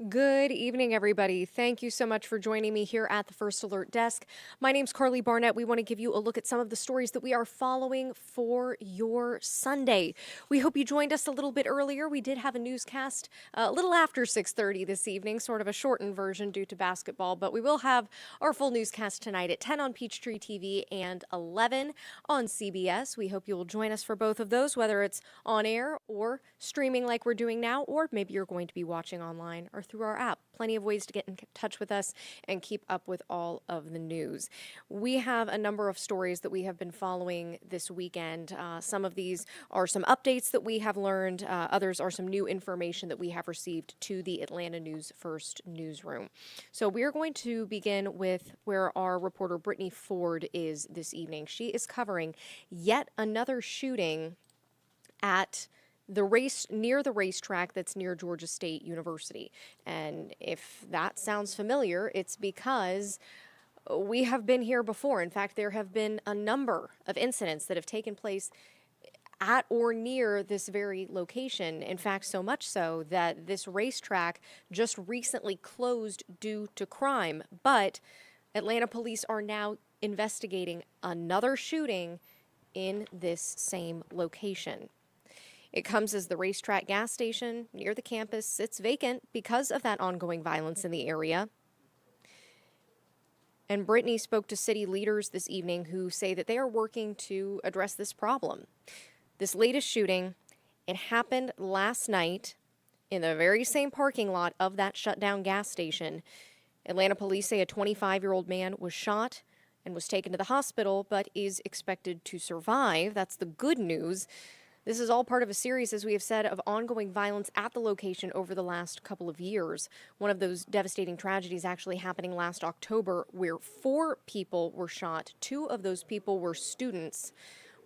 Good evening, everybody. Thank you so much for joining me here at the First Alert Desk. My name's Karli Barnett. We want to give you a look at some of the stories that we are following for your Sunday. We hope you joined us a little bit earlier. We did have a newscast a little after 6:30 this evening, sort of a shortened version due to basketball, but we will have our full newscast tonight at 10 on Peachtree TV and 11 on CBS. We hope you will join us for both of those, whether it's on air or streaming like we're doing now, or maybe you're going to be watching online or through our app. Plenty of ways to get in touch with us and keep up with all of the news. We have a number of stories that we have been following this weekend. Some of these are some updates that we have learned. Others are some new information that we have received to the Atlanta News First newsroom. So we're going to begin with where our reporter Brittany Ford is this evening. She is covering yet another shooting at near the racetrack that's near Georgia State University. And if that sounds familiar, it's because we have been here before. In fact, there have been a number of incidents that have taken place at or near this very location. In fact, so much so that this racetrack just recently closed due to crime. But Atlanta police are now investigating another shooting in this same location. It comes as the racetrack gas station near the campus sits vacant because of that ongoing violence in the area. And Brittany spoke to city leaders this evening who say that they are working to address this problem. This latest shooting, it happened last night in the very same parking lot of that shut down gas station. Atlanta police say a 25-year-old man was shot and was taken to the hospital, but is expected to survive. That's the good news. This is all part of a series, as we have said, of ongoing violence at the location over the last couple of years. One of those devastating tragedies actually happening last October, where 4 people were shot. 2 of those people were students,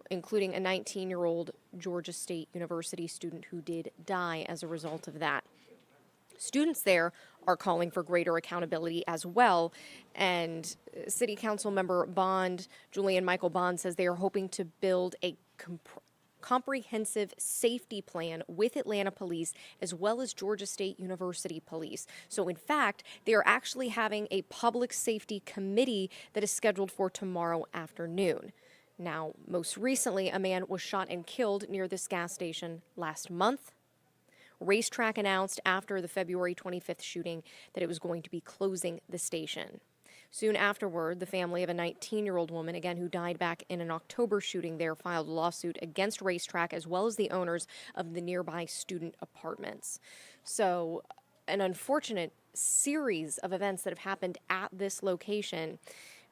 including a 19-year-old Georgia State University student who did die as a result of that. Students there are calling for greater accountability as well. And City Council member Julian Michael Bond, says they are hoping to build a comprehensive safety plan with Atlanta police as well as Georgia State University police. So in fact, they are actually having a public safety committee that is scheduled for tomorrow afternoon. Now, most recently, a man was shot and killed near this gas station last month. RaceTrac announced after the February 25th shooting that it was going to be closing the station. Soon afterward, the family of a 19-year-old woman, again, who died back in an October shooting there, filed a lawsuit against RaceTrac as well as the owners of the nearby student apartments. So, an unfortunate series of events that have happened at this location.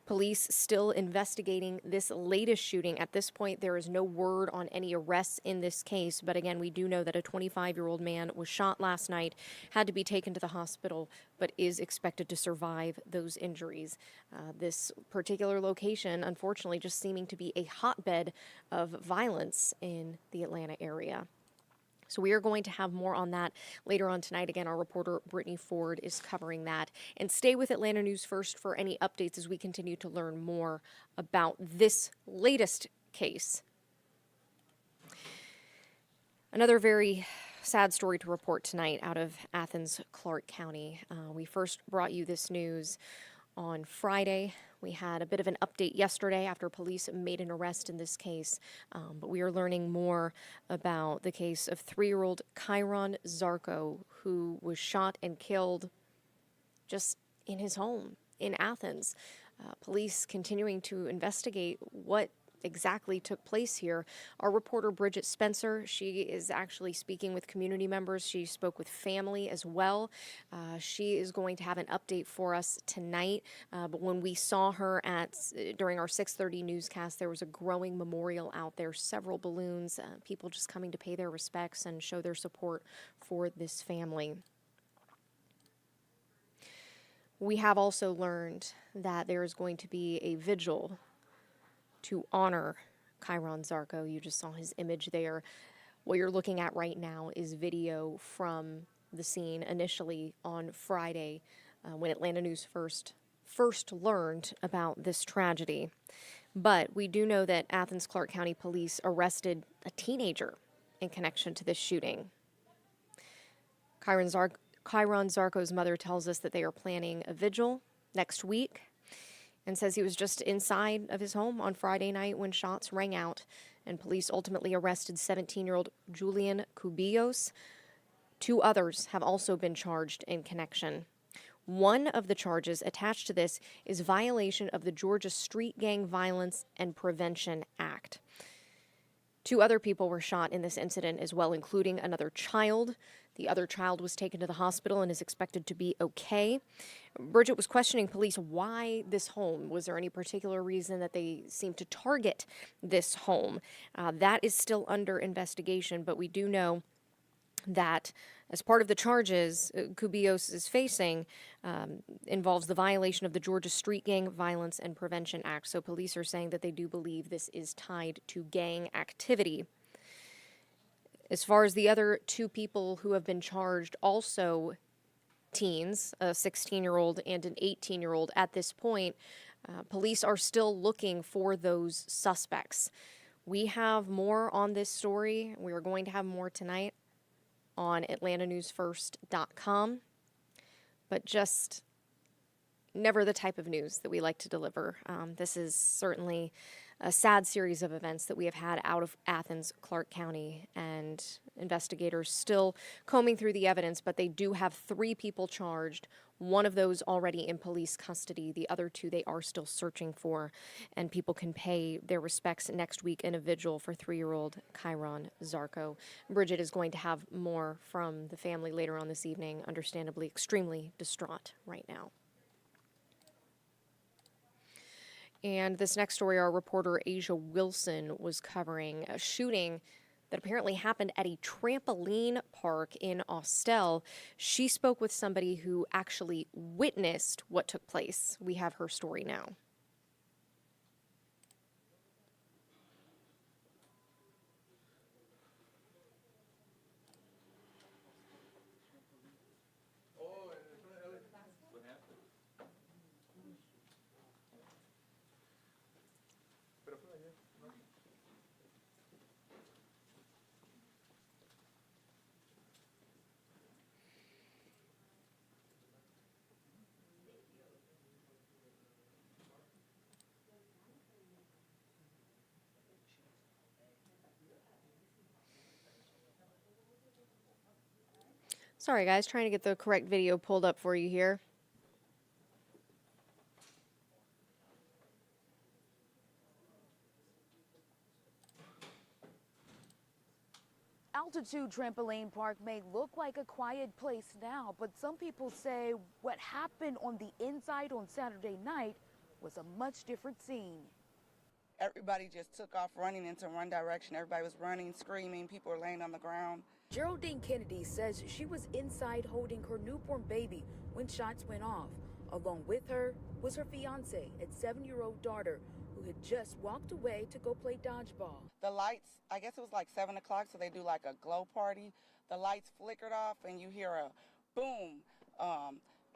Police still investigating this latest shooting. At this point, there is no word on any arrests in this case. But again, we do know that a 25-year-old man was shot last night, had to be taken to the hospital, but is expected to survive those injuries. This particular location, unfortunately, just seeming to be a hotbed of violence in the Atlanta area. So we are going to have more on that later on tonight. Again, our reporter Brittany Ford is covering that. And stay with Atlanta News First for any updates as we continue to learn more about this latest case. Another very sad story to report tonight out of Athens, Clark County. We first brought you this news on Friday. We had a bit of an update yesterday after police made an arrest in this case, but we are learning more about the case of 3-year-old Kyron Zarko, who was shot and killed just in his home in Athens. Police continuing to investigate what exactly took place here. Our reporter Bridget Spencer, she is actually speaking with community members. She spoke with family as well. She is going to have an update for us tonight. But when we saw her during our 6:30 newscast, there was a growing memorial out there, several balloons, people just coming to pay their respects and show their support for this family. We have also learned that there is going to be a vigil to honor Kyron Zarko. You just saw his image there. What you're looking at right now is video from the scene initially on Friday when Atlanta News first learned about this tragedy. But we do know that Athens Clark County Police arrested a teenager in connection to this shooting. Kyron Chiron Zarco's mother tells us that they are planning a vigil next week and says he was just inside of his home on Friday night when shots rang out and police ultimately arrested 17-year-old Julian Cubillos. 2 others have also been charged in connection. One of the charges attached to this is violation of the Georgia Street Gang Violence and Prevention Act. 2 other people were shot in this incident as well, including another child. The other child was taken to the hospital and is expected to be okay. Bridget was questioning police why this home. Was there any particular reason that they seemed to target this home? That is still under investigation, but we do know that as part of the charges Cubillos is facing involves the violation of the Georgia Street Gang Violence and Prevention Act. So police are saying that they do believe this is tied to gang activity. As far as the other 2 people who have been charged, also teens, a 16-year-old and an 18-year-old at this point, police are still looking for those suspects. We have more on this story. We are going to have more tonight on AtlantaNewsFirst.com, but just never the type of news that we like to deliver. This is certainly a sad series of events that we have had out of Athens, Clark County, and investigators still combing through the evidence, but they do have 3 people charged, 1 of those already in police custody. The other 2 they are still searching for, and people can pay their respects next week in a vigil for 3-year-old Chiron Zarco. Bridget is going to have more from the family later on this evening, understandably extremely distraught right now. And this next story, our reporter Asia Wilson was covering a shooting that apparently happened at a trampoline park in Austell. She spoke with somebody who actually witnessed what took place. We have her story now. Sorry, guys, trying to get the correct video pulled up for you here. Altitude Trampoline Park may look like a quiet place now, but some people say what happened on the inside on Saturday night was a much different scene. Everybody just took off running into one direction. Everybody was running, screaming. People were laying on the ground. Geraldine Kennedy says she was inside holding her newborn baby when shots went off. Along with her was her fiance and 7-year-old daughter, who had just walked away to go play dodgeball. The lights, I guess it was like 7 o'clock, so they do like a glow party. The lights flickered off and you hear a boom.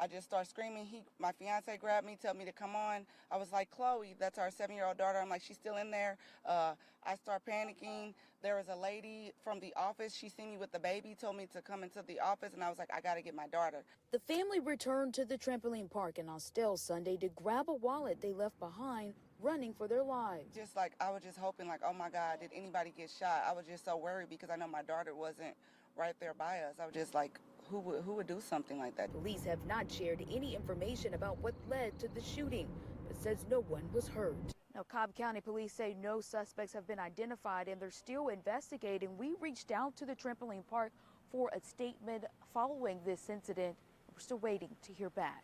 I just start screaming. My fiance grabbed me, told me to come on. I was like, Chloe, that's our 7-year-old daughter. I'm like, she's still in there. I start panicking. There was a lady from the office. She seen me with the baby, told me to come into the office, and I was like, I got to get my daughter. The family returned to the trampoline park in Austell Sunday to grab a wallet they left behind, running for their lives. Just like, I was just hoping like, oh my God, did anybody get shot? I was just so worried because I know my daughter wasn't right there by us. I was just like, who would do something like that? Police have not shared any information about what led to the shooting, but says no one was hurt. Now, Cobb County police say no suspects have been identified and they're still investigating. We reached out to the trampoline park for a statement following this incident. We're still waiting to hear back.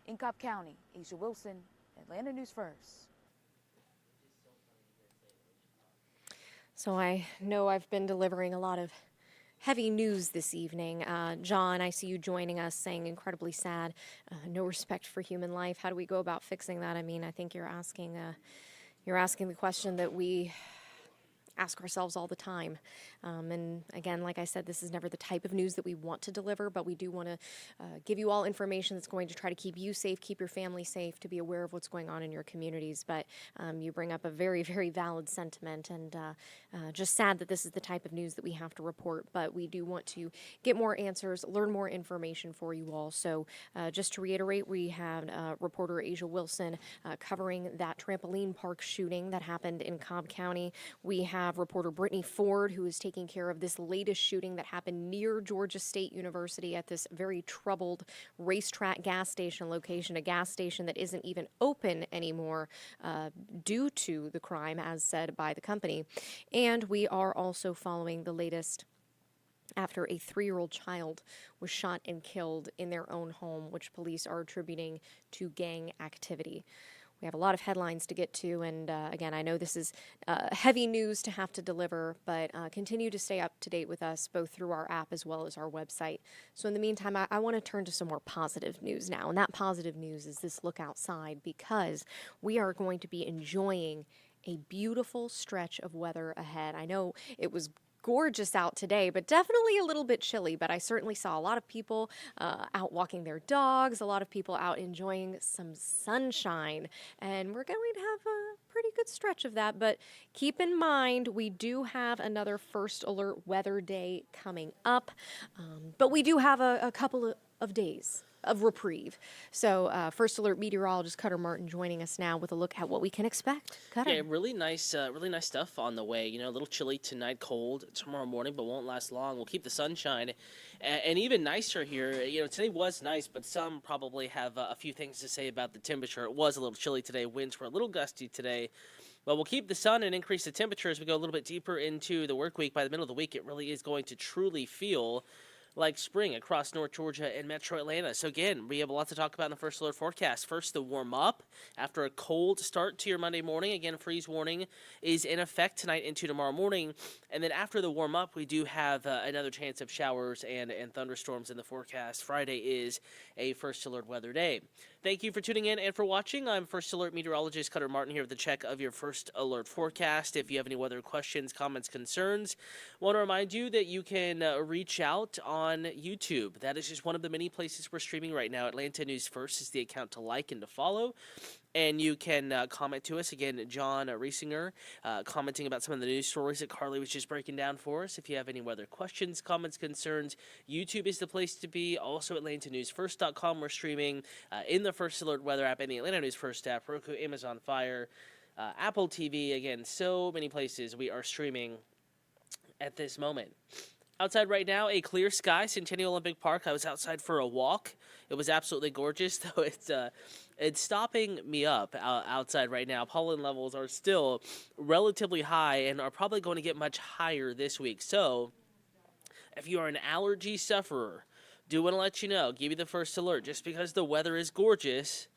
In Cobb County, Asia Wilson, Atlanta News First. So I know I've been delivering a lot of heavy news this evening. John, I see you joining us saying incredibly sad, no respect for human life. How do we go about fixing that? I mean, I think you're asking the question that we ask ourselves all the time. And again, like I said, this is never the type of news that we want to deliver, but we do want to give you all information that's going to try to keep you safe, keep your family safe, to be aware of what's going on in your communities. But you bring up a very, very valid sentiment, and just sad that this is the type of news that we have to report. But we do want to get more answers, learn more information for you all. So just to reiterate, we have reporter Asia Wilson covering that trampoline park shooting that happened in Cobb County. We have reporter Brittany Ford, who is taking care of this latest shooting that happened near Georgia State University at this very troubled racetrack gas station location, a gas station that isn't even open anymore due to the crime, as said by the company. And we are also following the latest after a 3-year-old child was shot and killed in their own home, which police are attributing to gang activity. We have a lot of headlines to get to, and again, I know this is heavy news to have to deliver, but continue to stay up to date with us, both through our app as well as our website. So in the meantime, I want to turn to some more positive news now, and that positive news is this look outside, because we are going to be enjoying a beautiful stretch of weather ahead. I know it was gorgeous out today, but definitely a little bit chilly. But I certainly saw a lot of people out walking their dogs, a lot of people out enjoying some sunshine, and we're going to have a pretty good stretch of that. But keep in mind, we do have another first alert weather day coming up, but we do have a couple of days of reprieve. So First Alert meteorologist Cutter Martin joining us now with a look at what we can expect. Cutter. Yeah, really nice stuff on the way. You know, a little chilly tonight, cold tomorrow morning, but won't last long. We'll keep the sunshine, and even nicer here. You know, today was nice, but some probably have a few things to say about the temperature. It was a little chilly today. Winds were a little gusty today. But we'll keep the sun and increase the temperature as we go a little bit deeper into the work week. By the middle of the week, it really is going to truly feel like spring across North Georgia and Metro Atlanta. So again, we have a lot to talk about in the First Alert forecast. First, the warm up after a cold start to your Monday morning. Again, freeze warning is in effect tonight into tomorrow morning. And then after the warm up, we do have another chance of showers and thunderstorms in the forecast. Friday is a First Alert weather day. Thank you for tuning in and for watching. I'm First Alert meteorologist Cutter Martin here with the check of your First Alert forecast. If you have any weather questions, comments, concerns, I want to remind you that you can reach out on YouTube. That is just one of the many places we're streaming right now. Atlanta News First is the account to like and to follow. And you can comment to us. Again, John Reisinger commenting about some of the news stories that Karli was just breaking down for us. If you have any weather questions, comments, concerns, YouTube is the place to be. Also, AtlantaNewsFirst.com. We're streaming in the First Alert weather app and the Atlanta News First app, Roku, Amazon Fire, Apple TV. Again, so many places we are streaming at this moment. Outside right now, a clear sky, Centennial Olympic Park. I was outside for a walk. It was absolutely gorgeous, though it's stopping me up outside right now. Pollen levels are still relatively high and are probably going to get much higher this week. So if you are an allergy sufferer, do want to let you know, give you the first alert. Just because the weather is gorgeous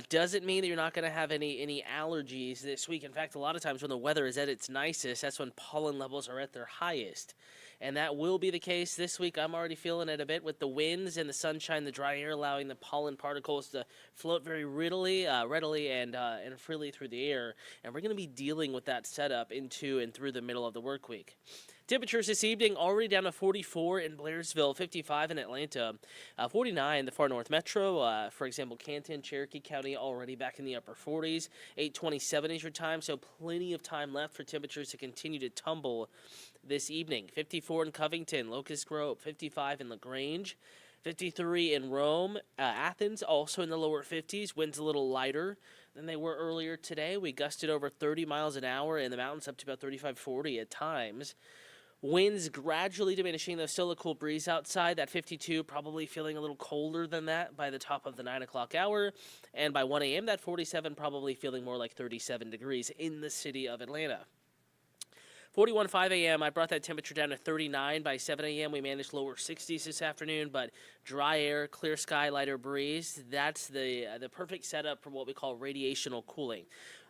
doesn't mean that you're not going to have any allergies this week. In fact, a lot of times when the weather is at its nicest, that's when pollen levels are at their highest. And that will be the case this week. I'm already feeling it a bit with the winds and the sunshine, the dry air, allowing the pollen particles to float very readily and freely through the air. And we're going to be dealing with that setup into and through the middle of the work week. Temperatures this evening already down to 44 in Blairsville, 55 in Atlanta, 49 in the far north metro. For example, Canton, Cherokee County already back in the upper 40s. 8:27 is your time, so plenty of time left for temperatures to continue to tumble this evening. 54 in Covington, Locust Grove, 55 in LaGrange, 53 in Rome. Athens also in the lower 50s. Winds a little lighter than they were earlier today. We gusted over 30 miles an hour in the mountains, up to about 35-40 at times. Winds gradually diminishing, though still a cool breeze outside. That 52 probably feeling a little colder than that by the top of the 9 o'clock hour. And by 1 a.m., that 47 probably feeling more like 37 degrees in the city of Atlanta. 41, 5 a.m., I brought that temperature down to 39. By 7 a.m., we managed lower 60s this afternoon, but dry air, clear sky, lighter breeze. That's the perfect setup for what we call radiational cooling.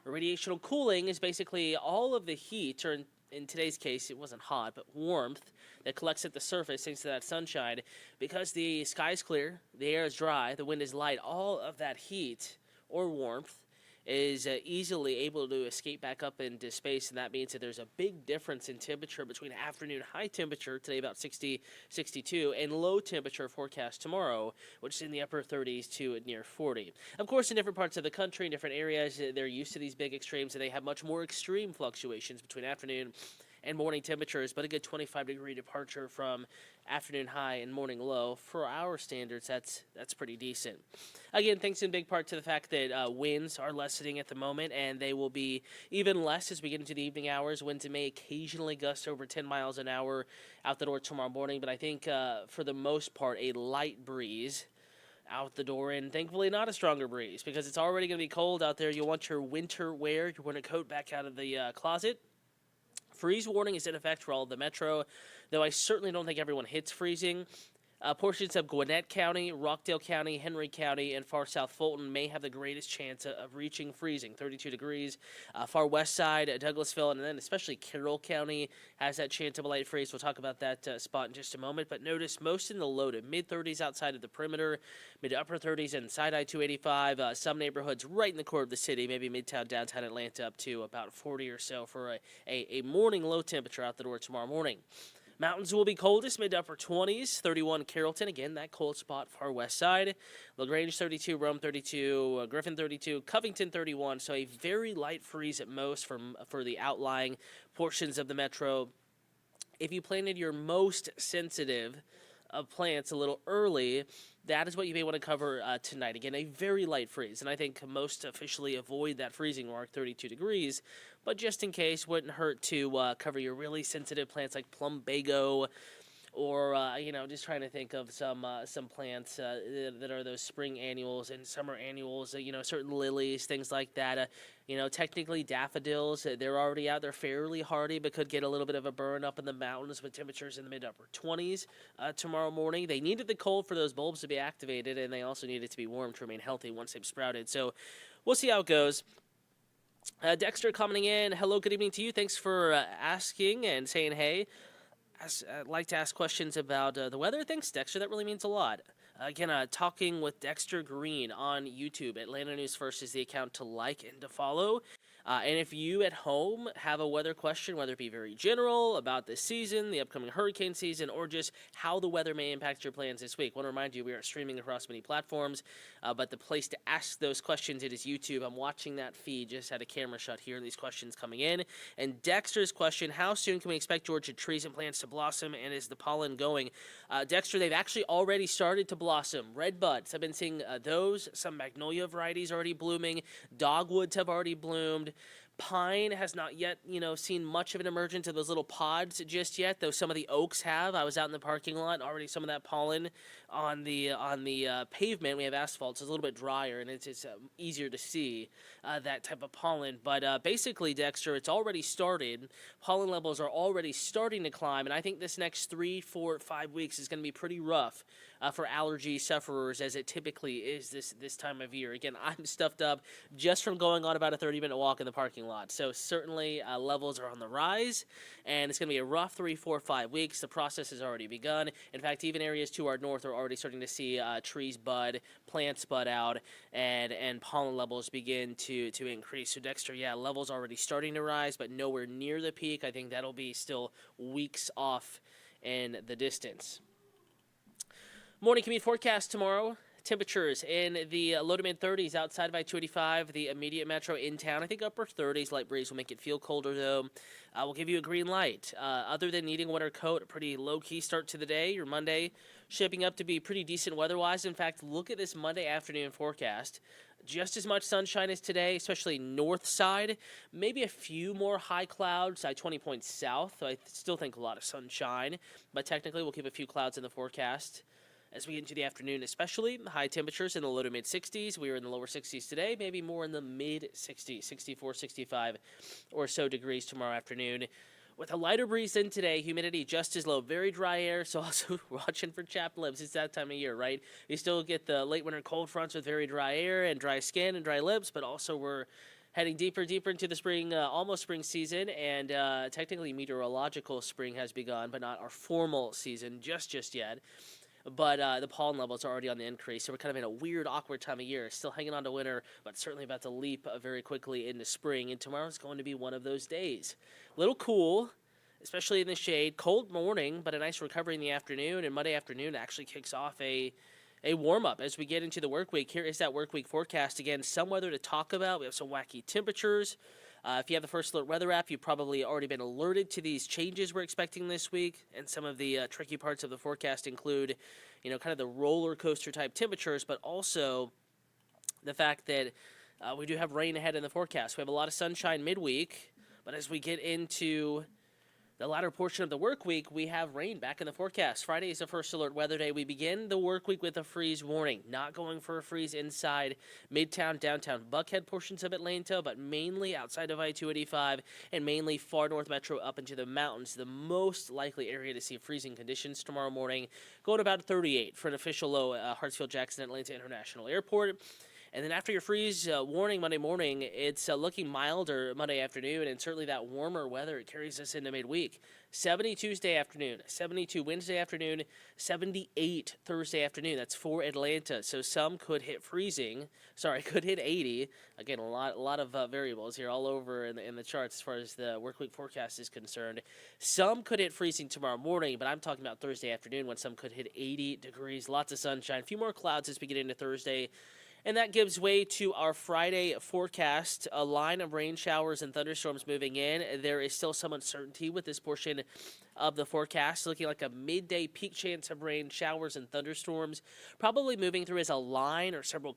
Radiational cooling is basically all of the heat, or in today's case, it wasn't hot, but warmth that collects at the surface thanks to that sunshine. Because the sky is clear, the air is dry, the wind is light, all of that heat or warmth is easily able to escape back up into space, and that means that there's a big difference in temperature between afternoon high temperature today about 60, 62, and low temperature forecast tomorrow, which is in the upper 30s to near 40. Of course, in different parts of the country, in different areas, they're used to these big extremes, and they have much more extreme fluctuations between afternoon and morning temperatures, but a good 25-degree departure from afternoon high and morning low. For our standards, that's pretty decent. Again, thanks in big part to the fact that winds are lessening at the moment, and they will be even less as we get into the evening hours. Winds may occasionally gust over 10 miles an hour out the door tomorrow morning, but I think for the most part, a light breeze out the door, and thankfully not a stronger breeze, because it's already going to be cold out there. You'll want your winter wear, your winter coat back out of the closet. Freeze warning is in effect for all of the metro, though I certainly don't think everyone hits freezing. Portions of Gwinnett County, Rockdale County, Henry County, and far south Fulton may have the greatest chance of reaching freezing, 32 degrees. Far west side, Douglasville, and then especially Carroll County has that chance of a light freeze. We'll talk about that spot in just a moment. But notice most in the low to mid-30s outside of the perimeter, mid to upper 30s inside I-285. Some neighborhoods right in the core of the city, maybe midtown, downtown Atlanta, up to about 40 or so for a morning low temperature out the door tomorrow morning. Mountains will be coldest, mid to upper 20s, 31 Carrollton, again, that cold spot, far west side. LaGrange 32, Rome 32, Griffin 32, Covington 31, so a very light freeze at most for the outlying portions of the metro. If you planted your most sensitive of plants a little early, that is what you may want to cover tonight. Again, a very light freeze, and I think most officially avoid that freezing mark, 32 degrees, but just in case, wouldn't hurt to cover your really sensitive plants like plumbago, or just trying to think of some plants that are those spring annuals and summer annuals. Certain lilies, things like that. Technically daffodils, they're already out. They're fairly hardy, but could get a little bit of a burn up in the mountains with temperatures in the mid-upper 20s tomorrow morning. They needed the cold for those bulbs to be activated, and they also needed to be warm to remain healthy once they've sprouted. So we'll see how it goes. Dexter commenting in, hello, good evening to you. Thanks for asking and saying hey. I'd like to ask questions about the weather. Thanks, Dexter. That really means a lot. Again, talking with Dexter Green on YouTube. Atlanta News First is the account to like and to follow. And if you at home have a weather question, whether it be very general about this season, the upcoming hurricane season, or just how the weather may impact your plans this week, I want to remind you we are streaming across many platforms, but the place to ask those questions, it is YouTube. I'm watching that feed, just had a camera shot here, these questions coming in. And Dexter's question, how soon can we expect Georgia trees and plants to blossom, and is the pollen going? Dexter, they've actually already started to blossom. Red buds, I've been seeing those. Some magnolia varieties already blooming. Dogwoods have already bloomed. Pine has not yet, seen much of an emergence of those little pods just yet, though some of the oaks have. I was out in the parking lot, already some of that pollen on the pavement. We have asphalt, so it's a little bit drier, and it's easier to see that type of pollen. But basically, Dexter, it's already started. Pollen levels are already starting to climb, and I think this next 3, 4, 5 weeks is going to be pretty rough for allergy sufferers, as it typically is this time of year. Again, I'm stuffed up just from going on about a 30-minute walk in the parking lot. So certainly levels are on the rise, and it's going to be a rough 3, 4, 5 weeks. The process has already begun. In fact, even areas to our north are already starting to see trees bud, plants bud out, and pollen levels begin to increase. So Dexter, levels already starting to rise, but nowhere near the peak. I think that'll be still weeks off in the distance. Morning commute forecast tomorrow. Temperatures in the low to mid 30s outside of I-285, the immediate metro in town. I think upper 30s. Light breeze will make it feel colder, though. We'll give you a green light. Other than needing a winter coat, a pretty low-key start to the day. Your Monday shaping up to be pretty decent weather-wise. In fact, look at this Monday afternoon forecast. Just as much sunshine as today, especially north side. Maybe a few more high clouds, I-20 points south. I still think a lot of sunshine, but technically we'll keep a few clouds in the forecast. As we get into the afternoon, especially high temperatures in the low to mid 60s. We were in the lower 60s today, maybe more in the mid 60s, 64, 65 or so degrees tomorrow afternoon. With a lighter breeze than today, humidity just as low, very dry air, so also watching for chapped lips. It's that time of year, right? You still get the late winter cold fronts with very dry air and dry skin and dry lips, but also we're heading deeper into the spring, almost spring season, and technically meteorological spring has begun, but not our formal season just yet. but the pollen levels are already on the increase. So we're kind of in a weird, awkward time of year. Still hanging on to winter, but certainly about to leap very quickly into spring. And tomorrow's going to be one of those days. A little cool, especially in the shade. Cold morning, but a nice recovery in the afternoon. And Monday afternoon actually kicks off a warm-up as we get into the work week. Here is that work week forecast. Again, some weather to talk about. We have some wacky temperatures. If you have the First Alert weather app, you've probably already been alerted to these changes we're expecting this week. And some of the tricky parts of the forecast include, kind of the roller coaster type temperatures, but also the fact that we do have rain ahead in the forecast. We have a lot of sunshine midweek, but as we get into the latter portion of the work week, we have rain back in the forecast. Friday is the First Alert weather day. We begin the work week with a freeze warning. Not going for a freeze inside Midtown, downtown, Buckhead portions of Atlanta, but mainly outside of I-285 and mainly far north metro up into the mountains. The most likely area to see freezing conditions tomorrow morning. Going about 38 for an official low Hartsfield-Jackson Atlanta International Airport. And then after your freeze warning Monday morning, it's looking milder Monday afternoon, and certainly that warmer weather carries us into midweek. 70 Tuesday afternoon, 72 Wednesday afternoon, 78 Thursday afternoon. That's for Atlanta. So some could hit could hit 80. Again, a lot of variables here all over in the charts as far as the work week forecast is concerned. Some could hit freezing tomorrow morning, but I'm talking about Thursday afternoon when some could hit 80 degrees. Lots of sunshine. A few more clouds as we get into Thursday. And that gives way to our Friday forecast, a line of rain showers and thunderstorms moving in. There is still some uncertainty with this portion of the forecast, looking like a midday peak chance of rain showers and thunderstorms, probably moving through as a line or several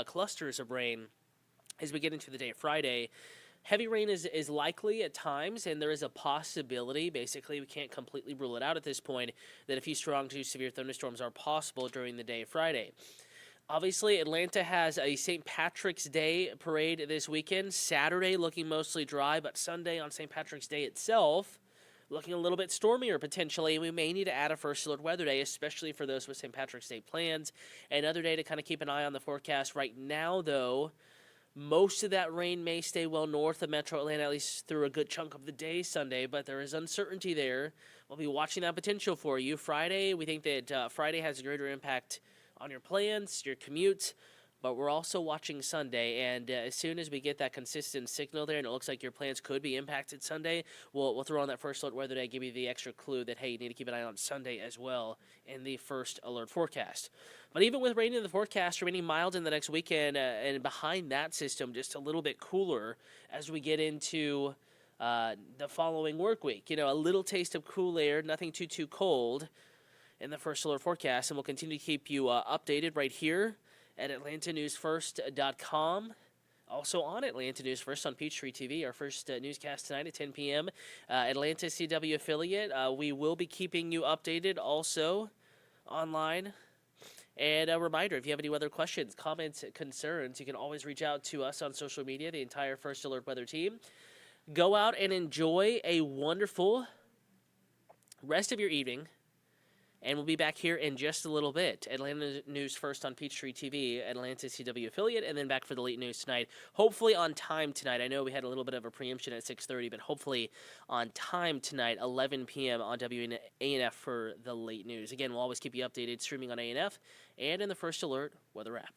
clusters of rain as we get into the day of Friday. Heavy rain is likely at times, and there is a possibility, basically we can't completely rule it out at this point, that a few strong to severe thunderstorms are possible during the day of Friday. Obviously, Atlanta has a St. Patrick's Day parade this weekend. Saturday looking mostly dry, but Sunday on St. Patrick's Day itself looking a little bit stormier potentially. We may need to add a First Alert weather day, especially for those with St. Patrick's Day plans. Another day to kind of keep an eye on the forecast. Right now, though, most of that rain may stay well north of Metro Atlanta, at least through a good chunk of the day Sunday, but there is uncertainty there. We'll be watching that potential for you. Friday, we think that Friday has a greater impact on your plans, your commutes, but we're also watching Sunday, and as soon as we get that consistent signal there and it looks like your plans could be impacted Sunday, we'll throw on that First Alert weather day, give you the extra clue that, hey, you need to keep an eye on Sunday as well in the First Alert forecast. But even with rain in the forecast remaining mild in the next weekend, and behind that system just a little bit cooler as we get into the following work week. A little taste of cool air, nothing too cold in the First Alert forecast, and we'll continue to keep you updated right here at AtlantaNewsFirst.com. Also on Atlanta News First on Peachtree TV, our first newscast tonight at 10 p.m. Atlanta CW affiliate. We will be keeping you updated also online. And a reminder, if you have any weather questions, comments, concerns, you can always reach out to us on social media, the entire First Alert weather team. Go out and enjoy a wonderful rest of your evening. And we'll be back here in just a little bit. Atlanta News First on Peachtree TV, Atlanta CW affiliate, and then back for the late news tonight. Hopefully on time tonight. I know we had a little bit of a preemption at 6:30, but hopefully on time tonight, 11 p.m. on ANF for the late news. Again, we'll always keep you updated streaming on ANF and in the First Alert weather app.